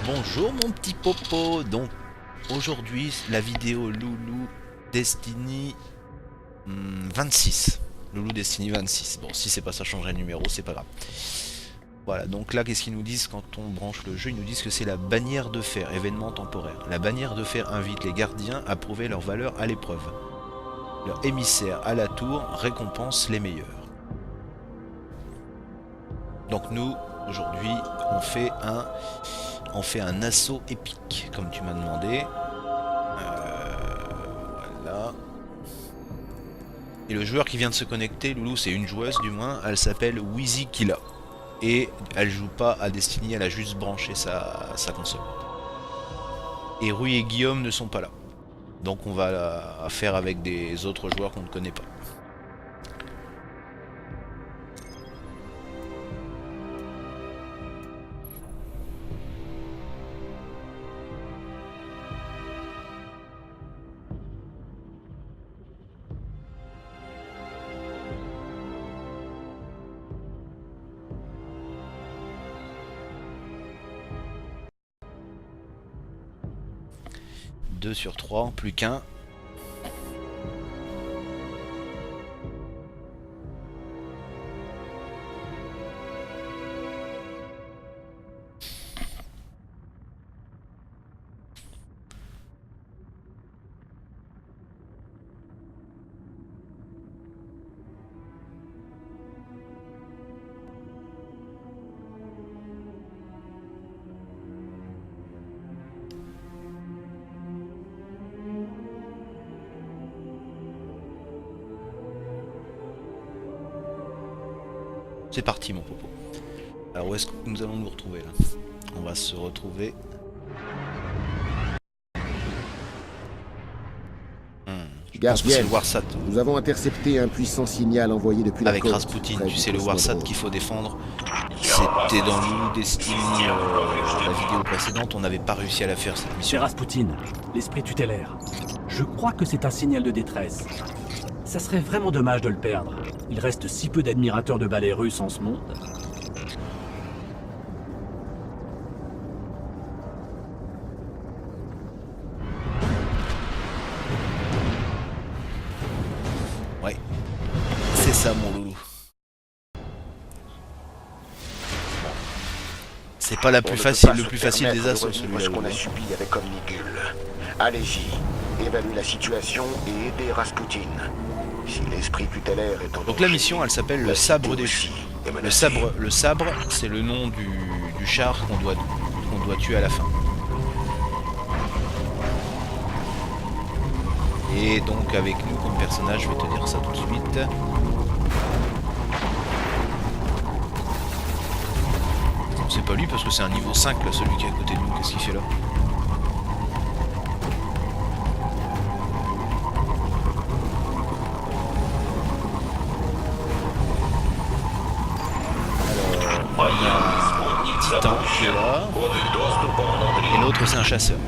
Bonjour mon petit popo. Donc aujourd'hui la vidéo Loulou Destiny 26. Loulou Destiny 26. Bon, si c'est pas ça, changer le numéro, c'est pas grave. Voilà, donc là qu'est-ce qu'ils nous disent quand on branche le jeu? Ils nous disent que c'est la bannière de fer, événement temporaire. La bannière de fer invite les gardiens à prouver leur valeur à l'épreuve. Leur émissaire à la tour récompense les meilleurs. Donc nous, aujourd'hui, on fait un assaut épique, comme tu m'as demandé. Voilà. Et le joueur qui vient de se connecter, Loulou, c'est une joueuse du moins, elle s'appelle Wheezy Killa. Et elle joue pas à Destiny, elle a juste branché sa console. Et Rui et Guillaume ne sont pas là. Donc on va la faire avec des autres joueurs qu'on ne connaît pas. Deux sur 3, plus qu'un. C'est parti mon popo. Alors où est-ce que nous allons nous retrouver là? On va se retrouver... Je pense que c'est le Warsat. Nous avons intercepté un puissant signal envoyé depuis la Avec côte. Rasputin, tu sais le Warsat qu'il faut défendre. C'était dans Loulou Destiny, la vidéo précédente, on n'avait pas réussi à la faire cette C'est mission. Rasputin, l'esprit tutélaire. Je crois que c'est un signal de détresse. Ça serait vraiment dommage de le perdre. Il reste si peu d'admirateurs de ballet russes en ce monde. Ouais, c'est ça mon loulou. C'est pas la plus facile, le plus facile des assauts celui-là. Ce qu'on a subi avec Omnigul. Allez-y, évalue la situation et aidez Rasputin. Si l'esprit tutélaire est en Donc la mission elle s'appelle le sabre des déchu. fous. Le sabre c'est le nom du char qu'on doit tuer à la fin. Et donc avec nous comme personnage, je vais te dire ça tout de suite. C'est pas lui parce que c'est un niveau 5 là, celui qui est à côté de nous, qu'est-ce qu'il fait là? Alors, il y a un titan qui est là, et l'autre c'est un chasseur.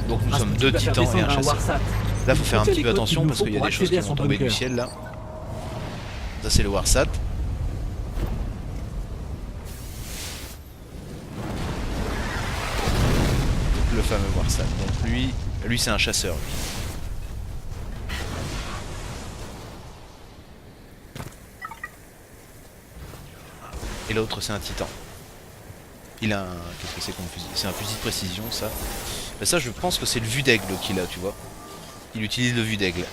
Donc nous sommes deux titans et un chasseur. Là faut faire un petit peu attention parce qu'il y a des choses qui vont tomber du ciel là. Ça c'est le Warsat. Le fameux Warsat. Donc lui c'est un chasseur. Et l'autre c'est un titan. Il a un... Qu'est-ce que c'est comme fusil? C'est un fusil de précision ça. Ben ça je pense que c'est le vue d'aigle qu'il a, tu vois. Il utilise le vue d'aigle.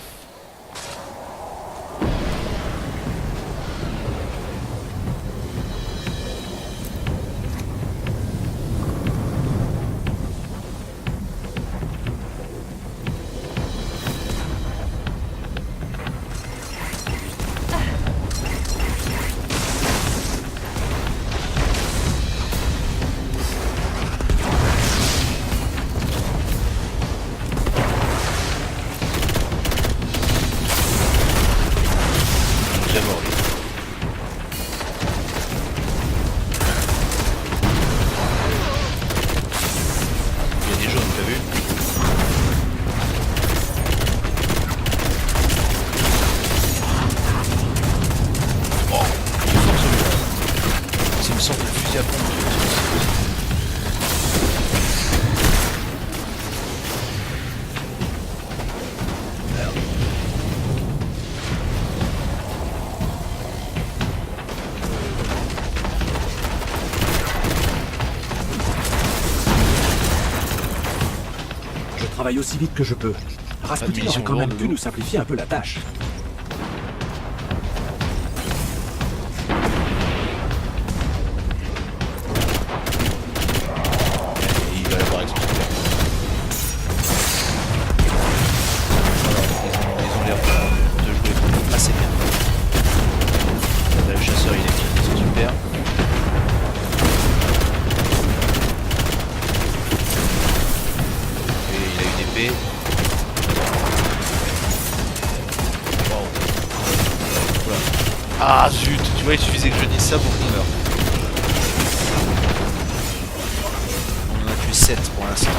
Il y a des jaunes, t'as vu? Oh, il est fort celui-là. C'est une sorte de fusil à pompe. travaille aussi vite que je peux. Rasputin munitions aurait quand même lourdes, pu nous simplifier un peu la tâche. Et il va l'avoir expliqué. Alors, ils ont l'air de jouer assez bien. Là, le chasseur il est fini, c'est super. Et il a une épée. Wow. Oula. Ah zut, tu vois il suffisait que je dise ça pour qu'on meure. On en a tué 7 pour l'instant,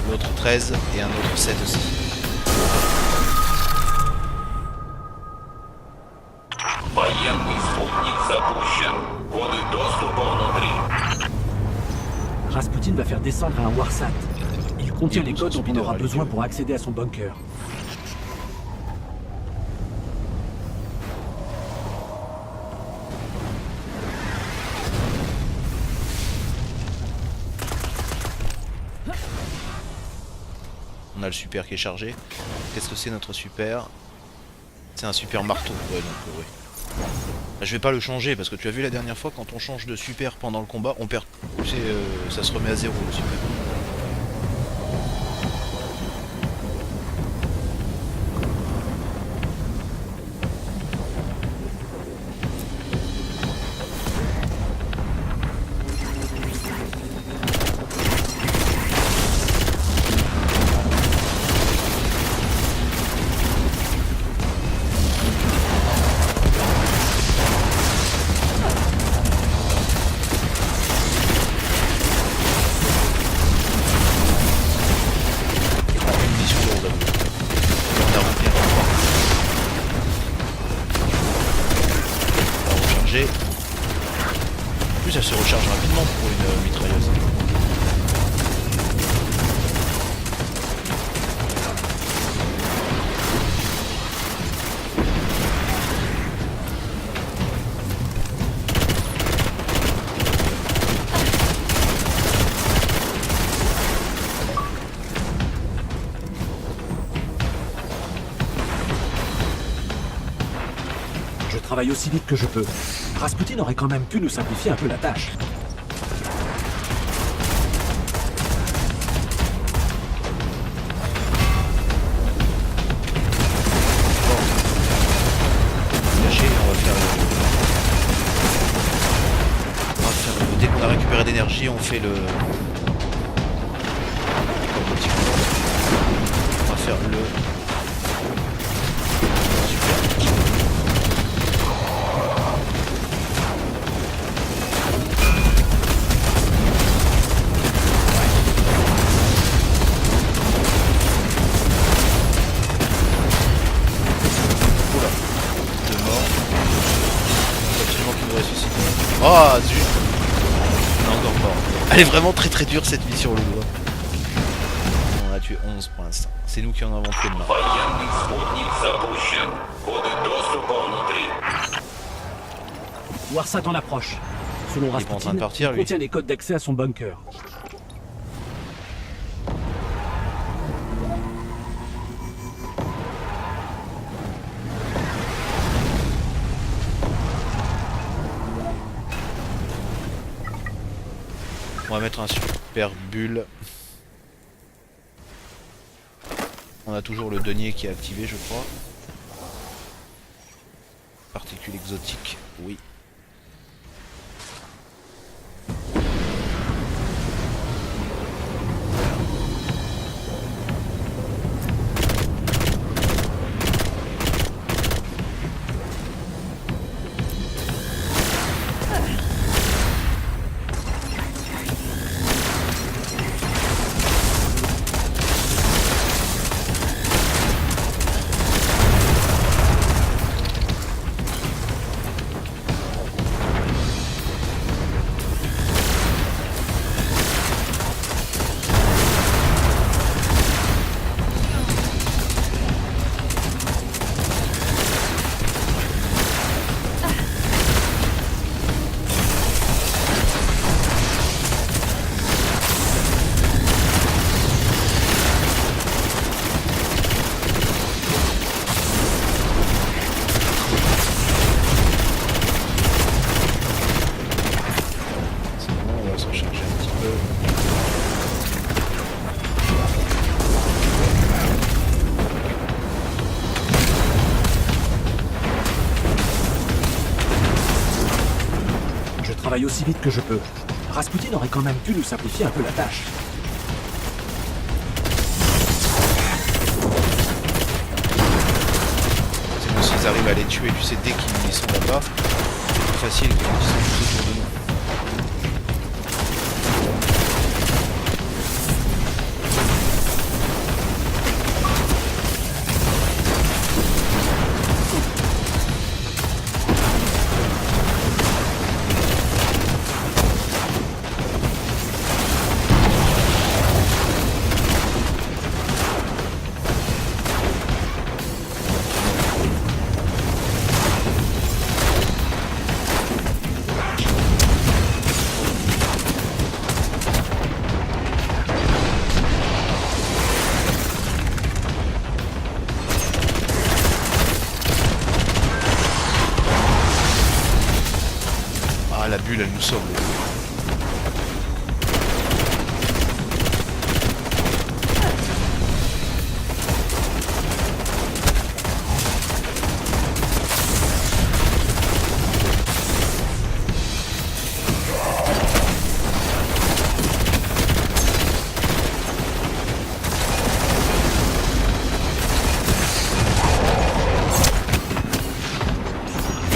l'autre 13 et un autre 7 aussi. Военный спутник запущен. Коды доступа внутри. Rasputin va faire descendre un Warsat. Il contient Et les où codes ça dont se il prend aura dans la besoin vidéo pour accéder à son bunker. On a le super qui est chargé. Qu'est-ce que c'est notre super? C'est un super marteau, ouais donc ouais. Là, je vais pas le changer parce que tu as vu la dernière fois quand on change de super pendant le combat, on perd. Tu sais, ça se remet à 0 le super. Une mission lourde à vous. Et on a rempli un endroit. On va recharger. En plus elle se recharge rapidement pour une mitrailleuse. Je travaille aussi vite que je peux. Rasputin aurait quand même pu nous simplifier un peu la tâche. Lâcher, dès qu'on a récupéré d'énergie, on fait le. On va faire le. Super. Oula, deux morts. Faut absolument qu'il nous ressuscite. Oh zut! On est encore mort. Elle est vraiment très dure cette mission le doigt. On a tué 11 pour l'instant. C'est nous qui en avons tué le marre. Военный спутник запущен. Коды доступа внутри. Warsat en approche. Selon Il est pas en train Rasputin, de partir, il lui. contient les codes d'accès à son bunker. On va mettre un super bulle. On a toujours le denier qui est activé, je crois. Particules exotiques, oui. travaille aussi vite que je peux. Rasputin aurait quand même pu nous simplifier un peu la tâche. C'est bon, s'ils arrivent à les tuer, tu sais, dès qu'ils sont là-bas, c'est plus facile que quand ils sont tout autour de nous. Ah, la bulle, elle nous sauve.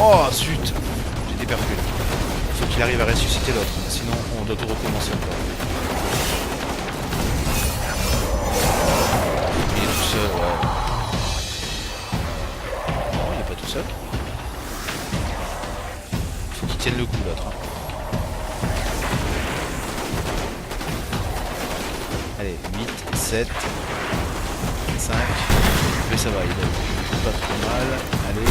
Oh, zut! J'ai des percules. Faut qu'il arrive à ressusciter l'autre, sinon on doit tout recommencer encore. Il est tout seul, ouais. Non, il est pas tout seul. Faut qu'il tienne le coup l'autre. Hein. Allez, 8, 7, 5. Mais ça va, il est pas trop mal. Allez,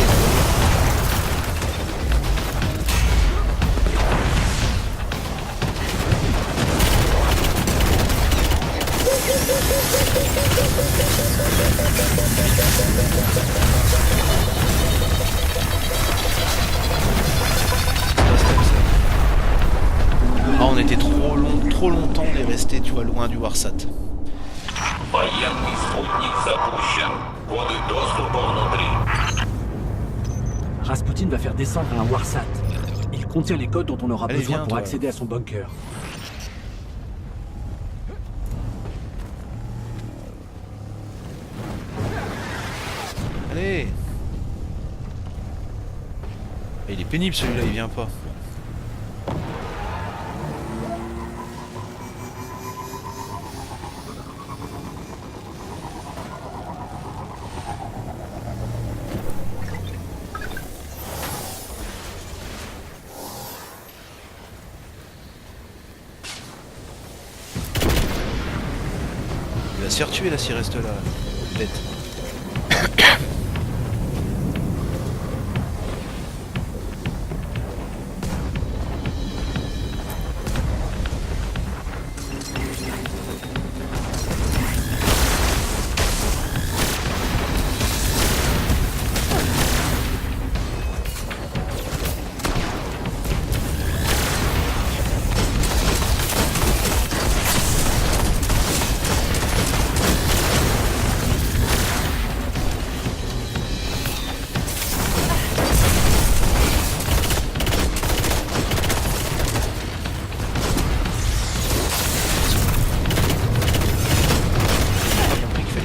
ah, on était trop longtemps, on est resté, tu vois, loin du Warsat. Военный спутник запущен. Коды доступа внутри. Rasputin va faire descendre un Warsat. Il contient les codes dont on aura Allez, besoin viens, pour toi. accéder à son bunker. Allez. Il est pénible celui-là, il vient pas. Il va se faire tuer là s'il reste là. Bête.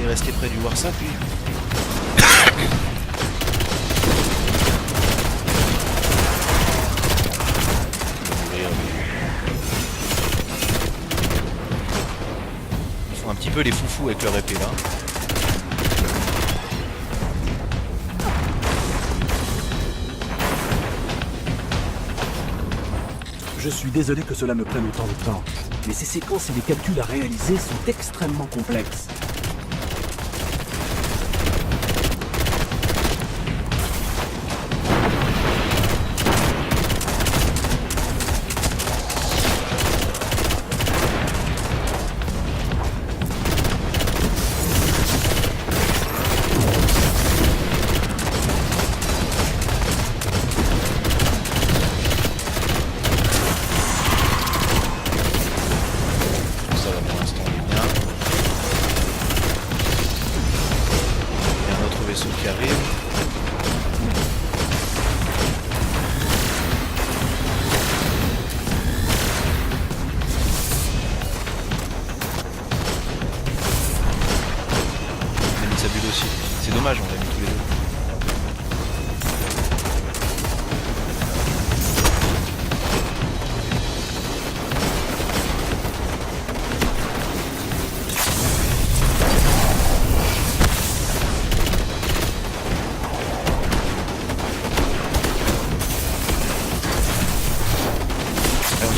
Rester près du Warsat, lui. Ils font un petit peu les foufous avec leur épée là. Je suis désolé que cela me prenne autant de temps, mais ces séquences et les calculs à réaliser sont extrêmement complexes. Ça va pour l'instant, on est bien.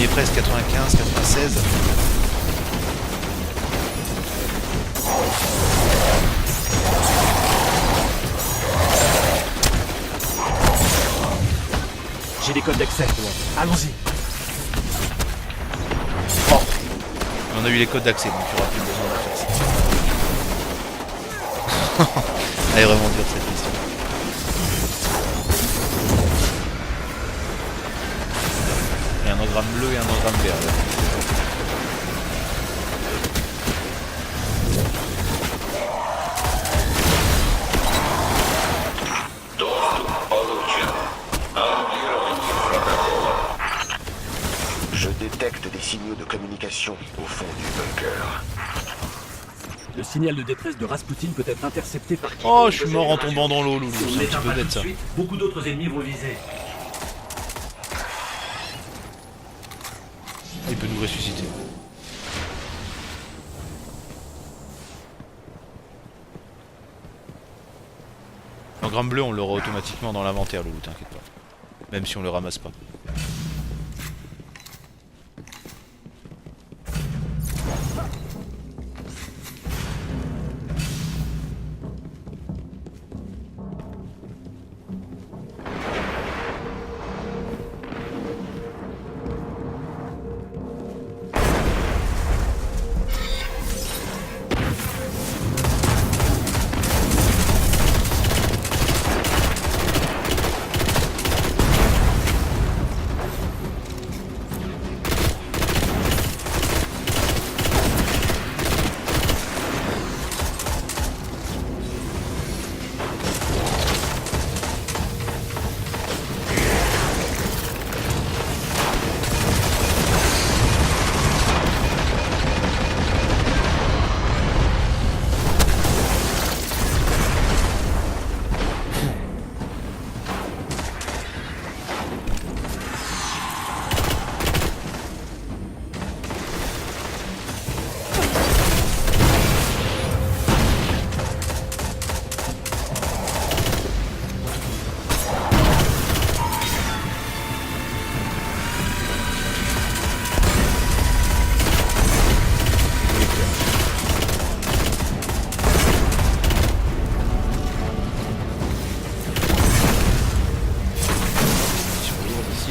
y est presque, 95, 96. J'ai les codes d'accès. Allons-y. On a eu les codes d'accès, donc il n'y aura plus besoin de faire ça. Elle est vraiment dure cette mission. Il y a un engramme bleu et un engramme vert là. Доступ получен. Аннулирование протокола. Je détecte des signaux de communication au fond du bunker. Le signal de détresse de Rasputin peut être intercepté par qui. Oh, je suis mort en tombant dans l'eau, Loulou. Si on C'est un n'éteint petit peu pas tout bête de ça. suite, beaucoup d'autres ennemis vont viser. Il peut nous ressusciter. L'engramme bleu, on l'aura automatiquement dans l'inventaire, Loulou, t'inquiète pas. Même si on le ramasse pas.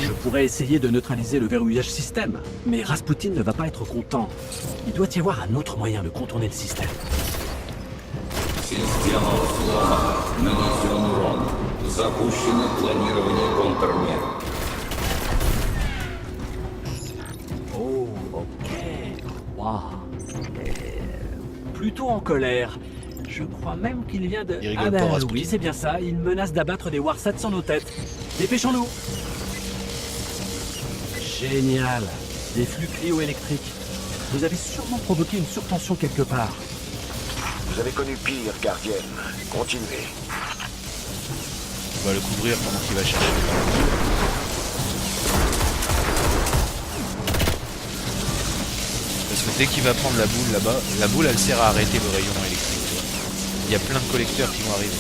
Je pourrais essayer de neutraliser le verrouillage système, mais Rasputin ne va pas être content. Il doit y avoir un autre moyen de contourner le système. Система взлома. Нанесен урон. Запущено планирование контрмер. Oh, ok. Waouh. Plutôt en colère. Je crois même qu'il vient de... Il rigole pas, Rasputin. oui, c'est bien ça. Il menace d'abattre des Warsats sur nos têtes. Dépêchons-nous. Génial. Des flux cryo-électriques. Vous avez sûrement provoqué une surtension quelque part. Vous avez connu pire, gardienne. Continuez. On va le couvrir pendant qu'il va chercher. Parce que dès qu'il va prendre la boule là-bas, la boule elle sert à arrêter le rayon électrique. Tu vois. Il y a plein de collecteurs qui vont arriver.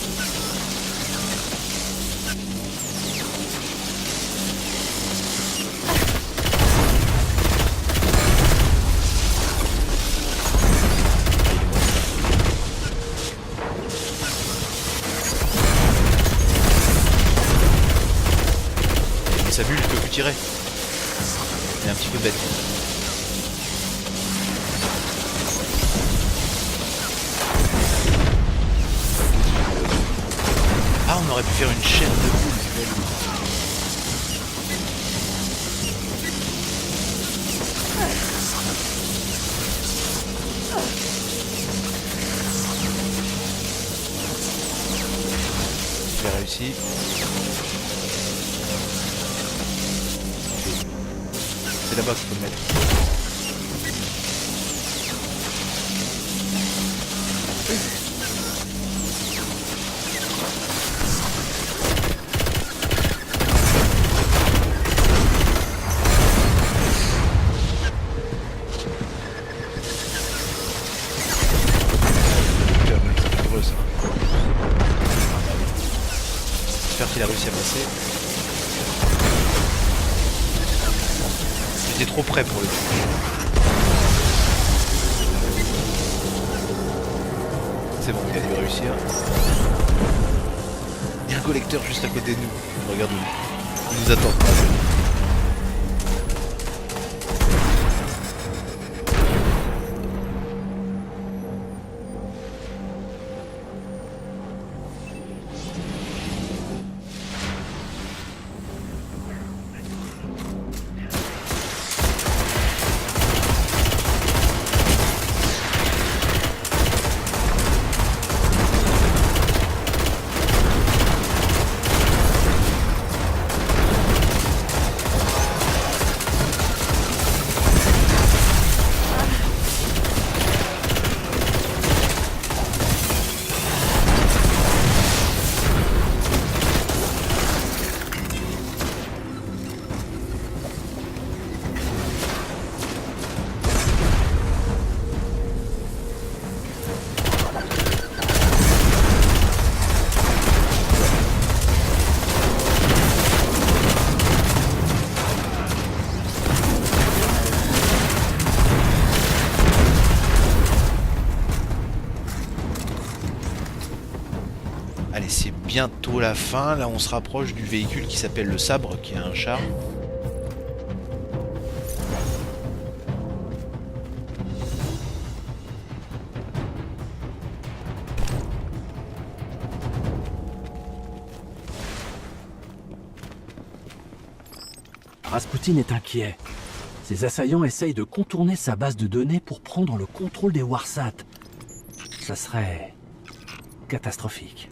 Et sa bulle, il peut plus tirer. Il est un petit peu bête. Ah, on aurait pu faire une chaîne de boules. J'ai réussi. C'est là-bas qu'il faut le mettre. J'espère qu'il a réussi à passer. J'étais trop près pour le coup. C'est bon, il a dû réussir. Il y a un collecteur juste à côté de nous. Regarde-nous. Il nous attend. Allez, c'est bientôt la fin. Là, on se rapproche du véhicule qui s'appelle le Sabre, qui est un char. Rasputin est inquiet. Ses assaillants essayent de contourner sa base de données pour prendre le contrôle des Warsat. Ça serait catastrophique.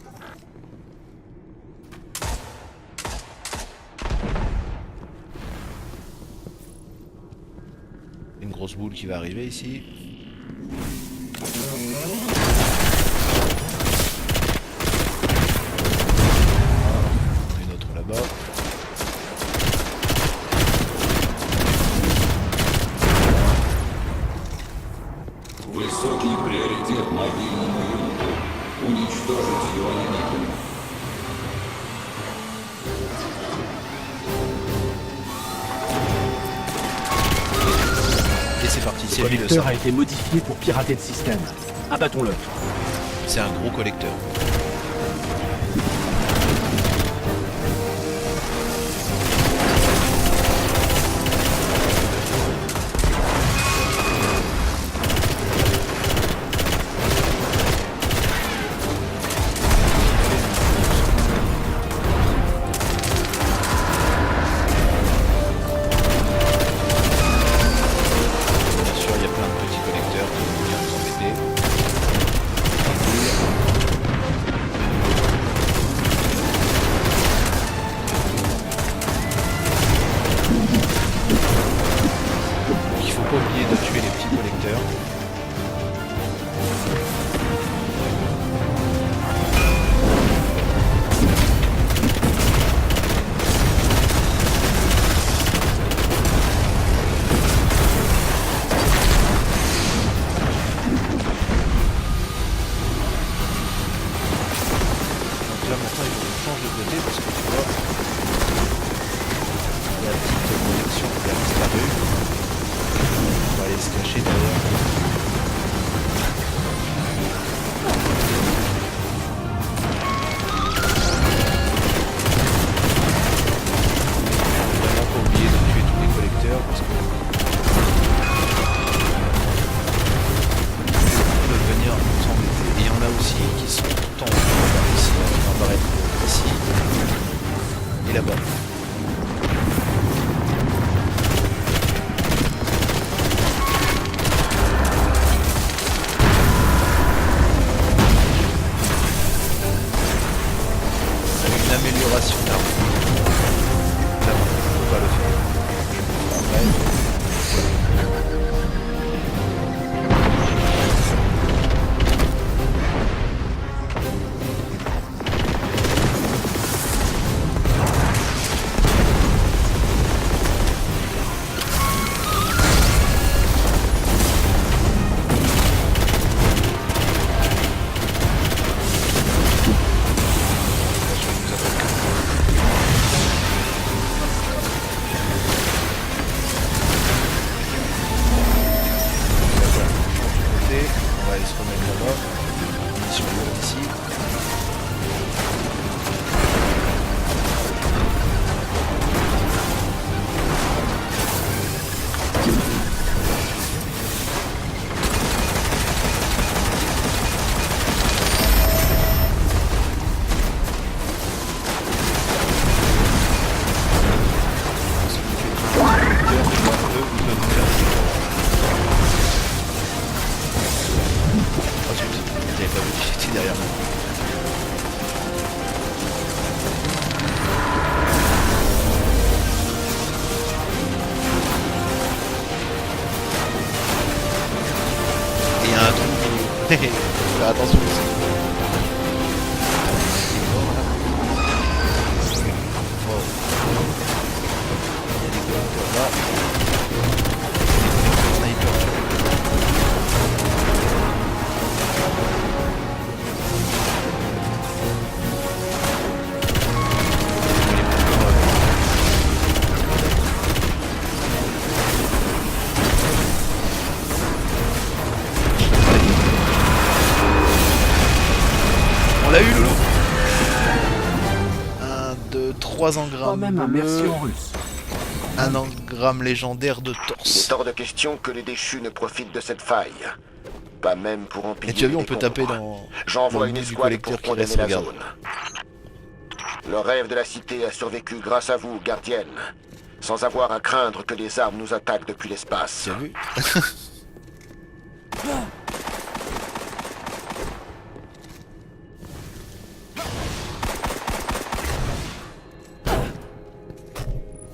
Une grosse boule qui va arriver ici. Une autre là-bas. Высокий приоритет мобильному юниту. Уничтожить его немедленно. Et c'est parti, c'est Le lui le collecteur Sabre. a été modifié pour pirater le système. Abattons-le. C'est un gros collecteur. Bien sûr, il y a plein de petits collecteurs qui vont venir nous embêter. Donc il faut pas oublier de tuer les petits collecteurs. Donc là maintenant il faut qu'on change de côté parce que tu vois la petite connexion qui a disparu. On va aller se cacher derrière. Vraiment pas oublier de tuer tous les collecteurs parce que ils peuvent venir nous embêter. Et il y en a aussi qui sont tout le temps ici, qui vont apparaître ici et là-bas. Une amélioration d'arme. Là, on peut pas le faire. Je le ferai après. Faire attention aussi. Wow. Il y a des collecteurs là. Sniper. On l'a eu, Loulou. 1, 2, 3 Quand engrammes même un bleus. merci en russe. Un engramme légendaire de Il torse. est hors de question que les déchus ne profitent de cette faille. Pas même pour Et empiler tu as vu, on les peut décombres. taper dans J'envoie le une bout du escouade collecteur pour qui reste, condamner la regarde. zone. Le rêve de la cité a survécu grâce à vous, gardienne. Sans avoir à craindre que les armes nous attaquent depuis l'espace. Tu as vu?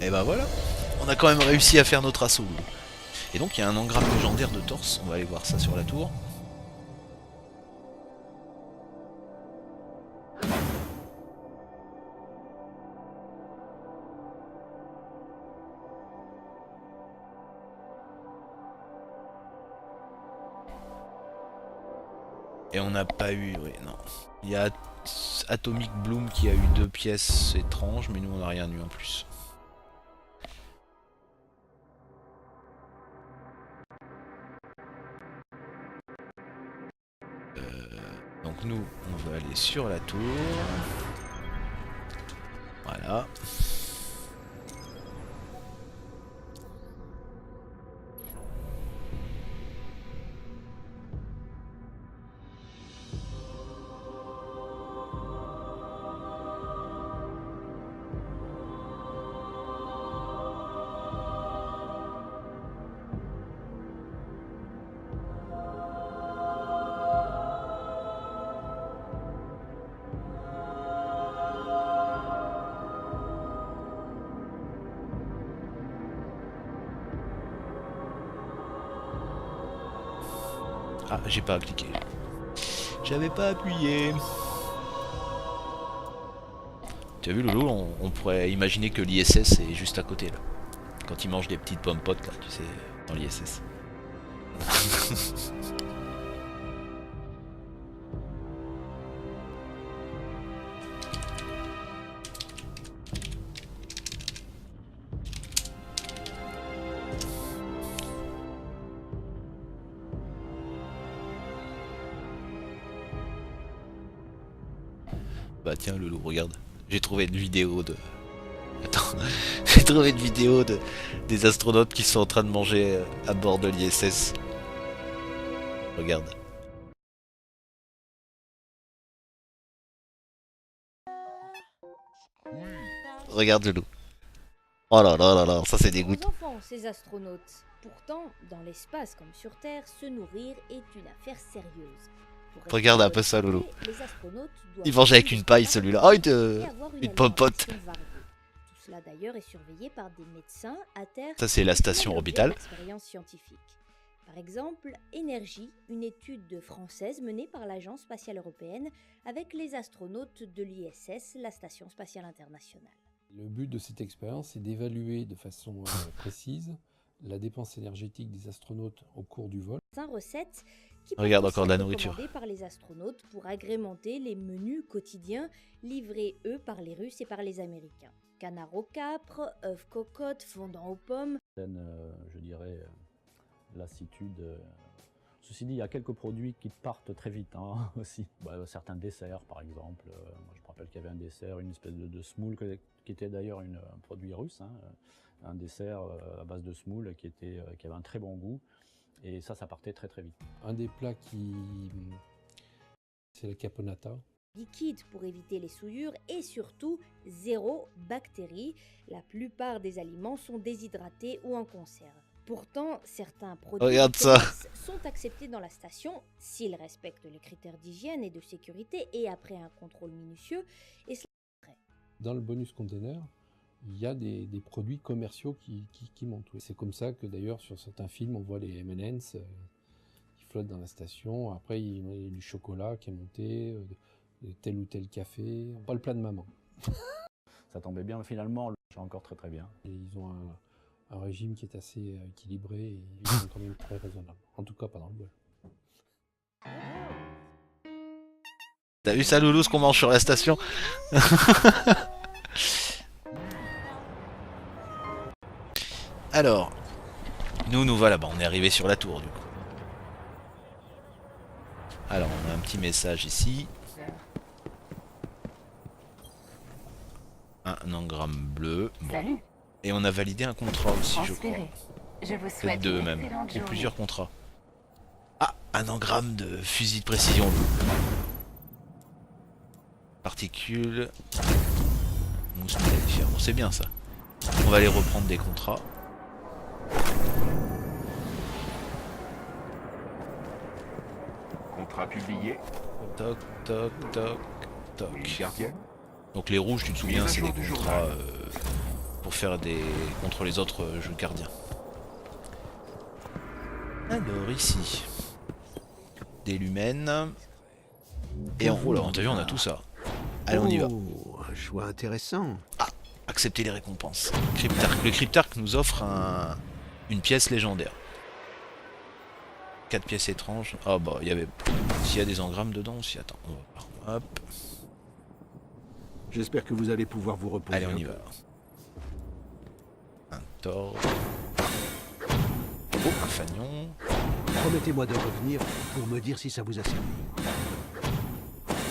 Et bah voilà, on a quand même réussi à faire notre assaut. Et donc il y a un engramme légendaire de torse, on va aller voir ça sur la tour. Et on n'a pas eu, oui, non. Il y a Atomic Bloom qui a eu 2 pièces étranges, mais nous on n'a rien eu en plus. Donc nous, on va aller sur la tour. Voilà. Ah, j'ai pas cliqué. J'avais pas appuyé. Tu as vu, Loulou, on pourrait imaginer que l'ISS est juste à côté là. Quand il mange des petites pommes potes là, tu sais, dans l'ISS. Bah tiens, Loulou, regarde. J'ai trouvé une vidéo de... Attends, j'ai trouvé une vidéo des astronautes qui sont en train de manger à bord de l'ISS. Regarde. Regarde, Loulou. Oh là là là là, ça c'est Aux dégoûtant. enfants, ces astronautes. Pourtant, dans l'espace comme sur Terre, se nourrir est une affaire sérieuse. Pour rester Regarde un en peu ça, bonne Loulou. santé, les astronautes doivent Il mange avec manger une paille des celui-là. repas Oh, et avoir une popote. alimentation variée. Tout cela d'ailleurs est surveillé par des médecins à terre. Ça c'est la qui font station l'objet orbitale. d'expériences scientifiques. Par exemple, Énergie, une étude française menée par l'Agence spatiale européenne avec les astronautes de l'ISS, la Station spatiale internationale. Le but de cette expérience est d'évaluer de façon précise la dépense énergétique des astronautes au cours du vol. 5 recettes qui Regarde, peuvent encore de aussi la être nourriture. commandées par les astronautes pour agrémenter les menus quotidiens livrés eux par les Russes et par les Américains. Canard au capre, œufs cocottes, fondant aux pommes. Je dirais, lassitude. Ceci dit, il y a quelques produits qui partent très vite hein, aussi. Certains desserts, par exemple. Moi, je me rappelle qu'il y avait un dessert, une espèce de semoule, qui était d'ailleurs un produit russe. Hein, un dessert à base de semoule qui avait un très bon goût. Et ça partait très très vite. Un des plats c'est la caponata. Liquide pour éviter les souillures et surtout zéro bactéries. La plupart des aliments sont déshydratés ou en conserve. Pourtant, certains produits Regarde de ça. commerce sont acceptés dans la station s'ils respectent les critères d'hygiène et de sécurité et après un contrôle minutieux. Et cela Dans le bonus container, il y a des produits commerciaux qui montent. C'est comme ça que d'ailleurs sur certains films on voit les M&M's qui flotte dans la station. Après, il y a du chocolat qui est monté, tel ou tel café. Pas le plat de maman. Ça tombait bien, finalement, j'ai encore très très bien. Et ils ont un régime qui est assez équilibré et ils sont quand même très raisonnables. En tout cas, pas dans le bol. T'as vu ça, Loulou, ce qu'on mange sur la station? Alors, nous voilà, on est arrivé sur la tour du coup. Alors, on a un petit message ici. Un engramme bleu. Bon. Salut. Et on a validé un contrat aussi, je crois. Transféré. Je vous Peut-être souhaite deux une même. excellente Ou journée. plusieurs contrats. Ah, un engramme de fusil de précision. Particules. Mousse métallifère. Bon, c'est bien ça. On va aller reprendre des contrats. Contrat publié. Toc, toc, toc, toc. Oui, gardien. Donc les rouges, tu te souviens, Mise à c'est jour des du contrats journal. pour faire des contre les autres jeux de gardiens. Alors ici, des lumens. Et en haut là, t'as vu, on a tout ça. Allez, on y va. Oh, un choix intéressant. Accepter les récompenses. Cryptarch. Le Cryptarch nous offre une pièce légendaire. 4 pièces étranges. Ah bah, il y avait... S'il y a des engrammes dedans aussi, attends, on va voir. Hop. J'espère que vous allez pouvoir vous reposer. Allez, on y un va. peu. Un tord. Oh, un fanion. Promettez-moi de revenir pour me dire si ça vous a servi.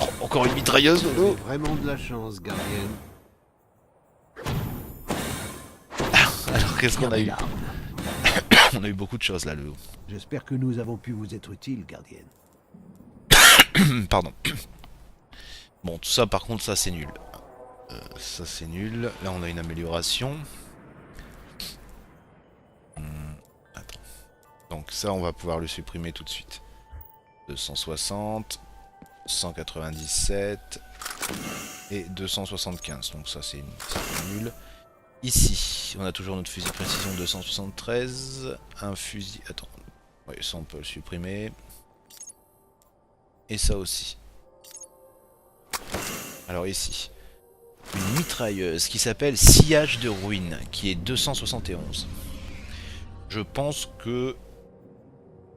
Oh, encore une mitrailleuse, Vous Lolo. avez vraiment de la chance, gardienne. Alors, qu'est-ce qu'on a eu? Gardez l'arme. On a eu beaucoup de choses là, Lolo. J'espère que nous avons pu vous être utiles, gardienne. Pardon. Bon, tout ça, par contre, ça c'est nul. Ça c'est nul. Là, on a une amélioration. Attends. Donc ça, on va pouvoir le supprimer tout de suite. 260, 197 et 275. Donc ça, c'est nul. Ici, on a toujours notre fusil de précision 273. Un fusil... Attends. Oui, ça, on peut le supprimer. Et ça aussi. Alors ici, une mitrailleuse qui s'appelle Sillage de ruines, qui est 271. Je pense que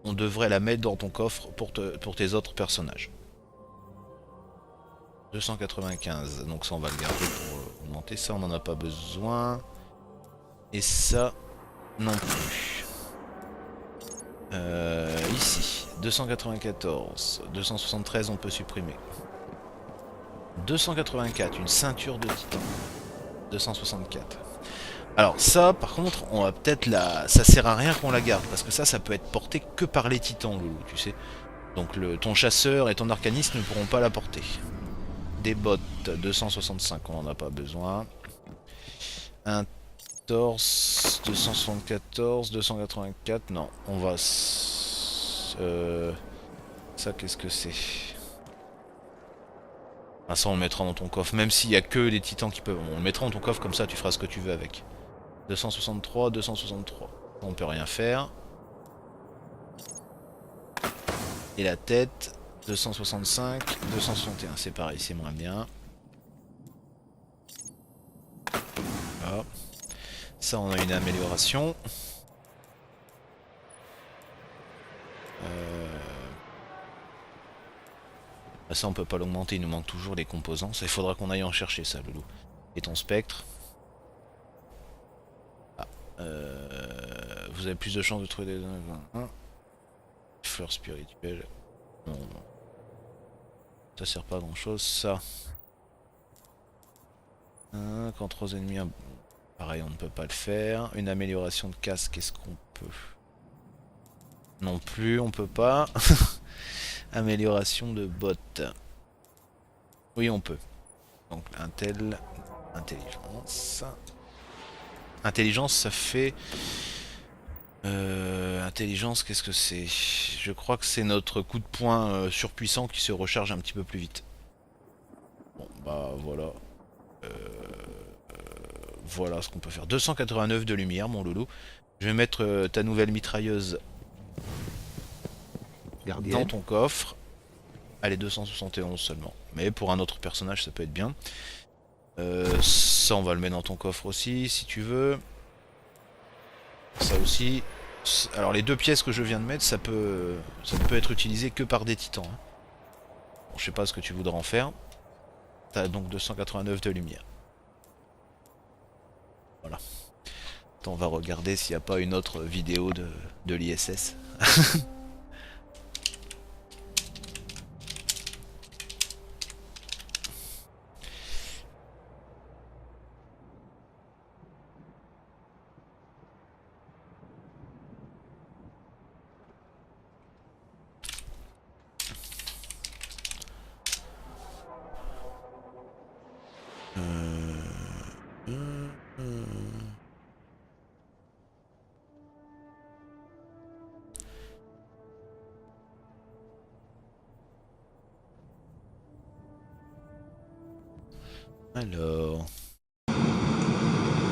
on devrait la mettre dans ton coffre pour tes autres personnages. 295, donc ça on va le garder pour augmenter. Ça on n'en a pas besoin. Et ça non plus. Ici, 294, 273 on peut supprimer. 284, une ceinture de titan. 264. Alors ça, par contre, on va peut-être la... Ça sert à rien qu'on la garde, parce que ça peut être porté que par les titans, Loulou, tu sais. Donc ton chasseur et ton arcaniste ne pourront pas la porter. Des bottes, 265, on n'en a pas besoin. Un torse, 274, 284, non, on va... Ça, qu'est-ce que c'est? Ah, ça on le mettra dans ton coffre, même s'il y a que des titans qui peuvent... On le mettra dans ton coffre, comme ça tu feras ce que tu veux avec. 263, 263. On peut rien faire. Et la tête, 265, 261. C'est pareil, c'est moins bien. Voilà. Ça on a une amélioration. Ça on peut pas l'augmenter, il nous manque toujours les composants. Ça, il faudra qu'on aille en chercher ça, Loulou. Et ton spectre. Ah, vous avez plus de chances de trouver des... Fleurs spirituelles. Non, non. Ça sert pas à grand chose, ça. Contre aux ennemis, pareil on ne peut pas le faire. Une amélioration de casque, est-ce qu'on peut? Non plus, on peut pas. Amélioration de bottes. Oui, on peut. Donc, intelligence. Intelligence, ça fait... intelligence, qu'est-ce que c'est? Je crois que c'est notre coup de poing surpuissant qui se recharge un petit peu plus vite. Bon, bah voilà. Voilà ce qu'on peut faire. 289 de lumière, mon loulou. Je vais mettre ta nouvelle mitrailleuse Gardien. dans ton coffre. Allez, 271 seulement. Mais pour un autre personnage, ça peut être bien. Ça, on va le mettre dans ton coffre aussi, si tu veux. Ça aussi. Alors, les 2 pièces que je viens de mettre, ça ne peut être utilisé que par des titans. Hein. Bon, je sais pas ce que tu voudras en faire. T'as donc 289 de lumière. Voilà. Attends, on va regarder s'il n'y a pas une autre vidéo de l'ISS. Alors,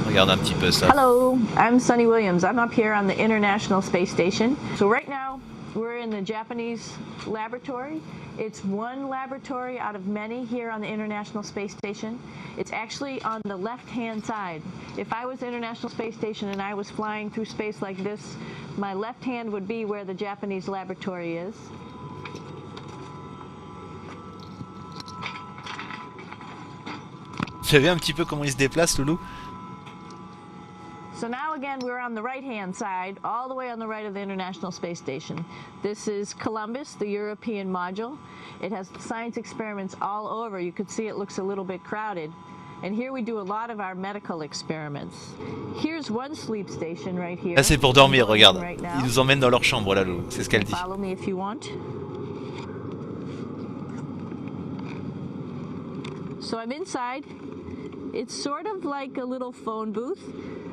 regarde un petit peu ça. Hello, I'm Sunny Williams. I'm up here on the International Space Station. So right now, we're in the Japanese laboratory. It's one laboratory out of many here on the International Space Station. It's actually on the left-hand side. If I was International Space Station and I was flying through space like this, my left hand would be where the Japanese laboratory is. Tu as vu un petit peu comment il se déplace, Loulou? So now again, we're on the right-hand side, all the way on the right of the International Space Station. This is Columbus, the European module. It has science experiments all over. You could see it looks a little bit crowded. And here we do a lot of our medical experiments. Here's one sleep station right here. Là, c'est pour dormir, regarde. Ils nous emmènent dans leur chambre, là, Loulou. C'est ce qu'elle dit. Follow me if you want. So I'm inside. It's sort of like a little phone booth,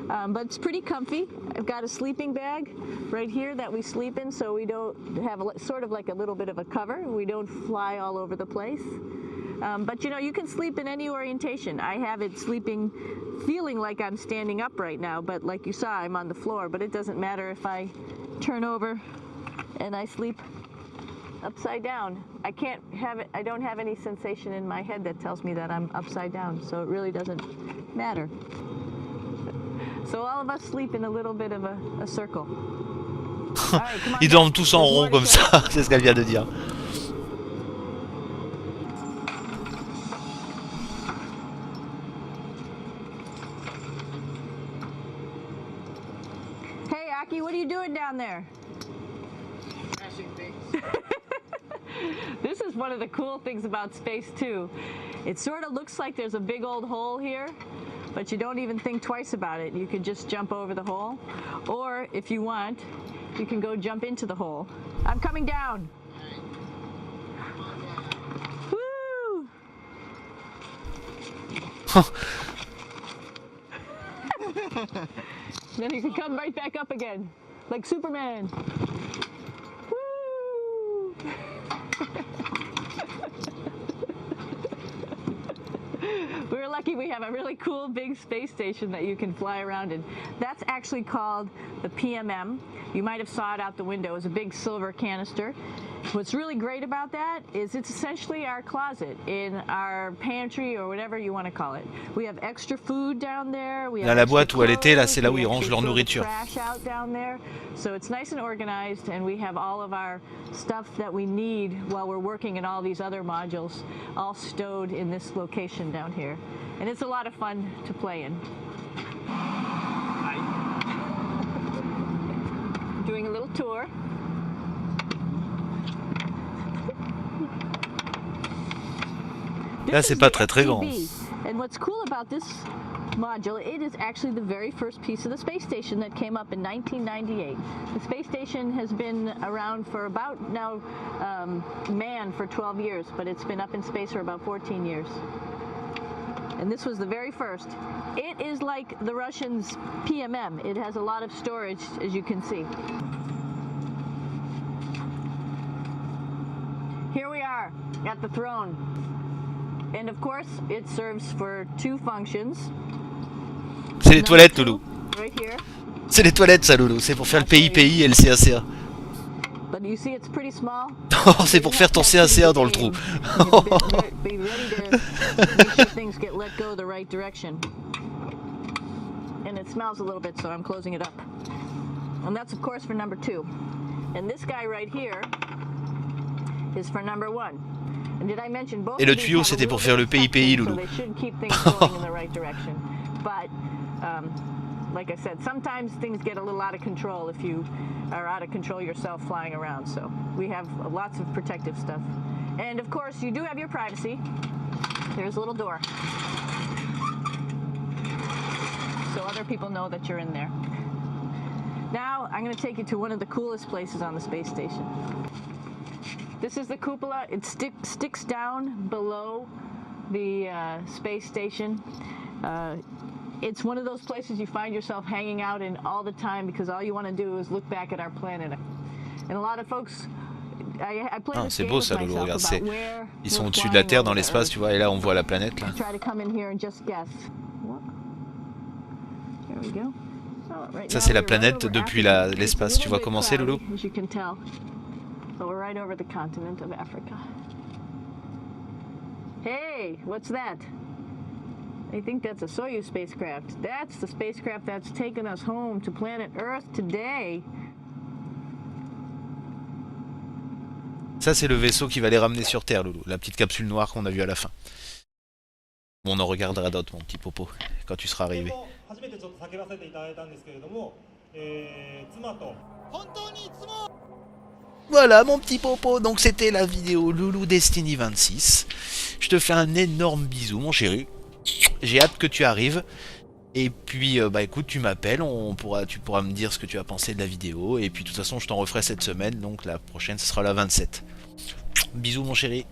but it's pretty comfy. I've got a sleeping bag right here that we sleep in, so we don't have sort of like a little bit of a cover. We don't fly all over the place. But you know, you can sleep in any orientation. I have it sleeping, feeling like I'm standing up right now, but like you saw, I'm on the floor. But it doesn't matter if I turn over and I sleep upside down. I don't have any sensation in my head that tells me that I'm upside down, so it really doesn't matter. So all of us sleep in a little bit of a circle. All right, come on. Ils dorment tous en rond comme ça, c'est ce qu'elle vient de dire. Hey Aki, what are you doing down there? This is one of the cool things about space too. It sort of looks like there's a big old hole here, but you don't even think twice about it. You can just jump over the hole, or if you want, you can go jump into the hole. I'm coming down. Woo! Then you can come right back up again, like Superman. Woo! We're lucky we have a really cool big space station that you can fly around in. That's actually called the PMM. You might have saw it out the window. It's a big silver canister. What's really great about that is it's essentially our closet in our pantry or whatever you want to call it. We have extra food down there. We have Là, la boîte où elle était, là, c'est là où ils we rangent leur actually nourriture. throw the trash out down there. So it's nice and organized, and we have all of our stuff that we need while we're working in all these other modules all stowed in this location down here. And it's a lot of fun to play in. Doing a little tour. Là, c'est pas très grand. And what's cool about this module, it is actually the very first piece of the space station that came up in 1998. The space station has been around for about now, manned for 12 years, but it's been up in space for about 14 years. And this was the very first. It is like the Russians' PMM. It has a lot of storage, as you can see. Here we are at the throne. And of course, it serves for two functions. C'est les toilettes, Loulou. Right here. C'est les toilettes, ça, Loulou. C'est pour faire le PIPI et le CACA. But you see it's pretty small. Oh, c'est pour faire ton CA dans le trou. Be ready to make sure things get let go the right direction. And it smells a little bit, so I'm closing it up. And that's of course for number 2. And this guy right here is for number 1. And did I mention both? Et le tuyau, c'était pour faire le PIPI, Loulou. So they should keep things going in the right direction. But like I said, sometimes things get a little out of control if you are out of control yourself flying around. So we have lots of protective stuff. And of course, you do have your privacy. There's a little door. So other people know that you're in there. Now, I'm going to take you to one of the coolest places on the space station. This is the cupola. It sticks down below the space station. It's one of those places you find yourself hanging out in all the time because all you want to do is look back at our planet. And a lot of folks, I play this c'est game beau with ça, Loulou, myself regarde, about where ils sont we're au-dessus de la flying Terre over dans to l'espace, Earth. tu vois, et là on voit la planète là. Try to come in here and just guess. Here we go. Oh, right Ça now c'est la we're right planète over depuis Africa. It's a l'espace, little tu vois bit comment c'est, Loulou? cloudy, as you can tell. So we're right over the continent of Africa. Hey, what's that? I think that's a Soyuz spacecraft. That's the spacecraft that's taken us home to planet Earth today. Ça c'est le vaisseau qui va les ramener sur Terre, Loulou. La petite capsule noire qu'on a vue à la fin. Bon, on en regardera d'autres, mon petit popo, quand tu seras arrivé. Voilà mon petit popo, donc c'était la vidéo Loulou Destiny 26. Je te fais un énorme bisou mon chéri. J'ai hâte que tu arrives. Et puis bah écoute, tu m'appelles, tu pourras me dire ce que tu as pensé de la vidéo. Et puis de toute façon je t'en referai cette semaine, donc la prochaine ce sera la 27. Bisous mon chéri.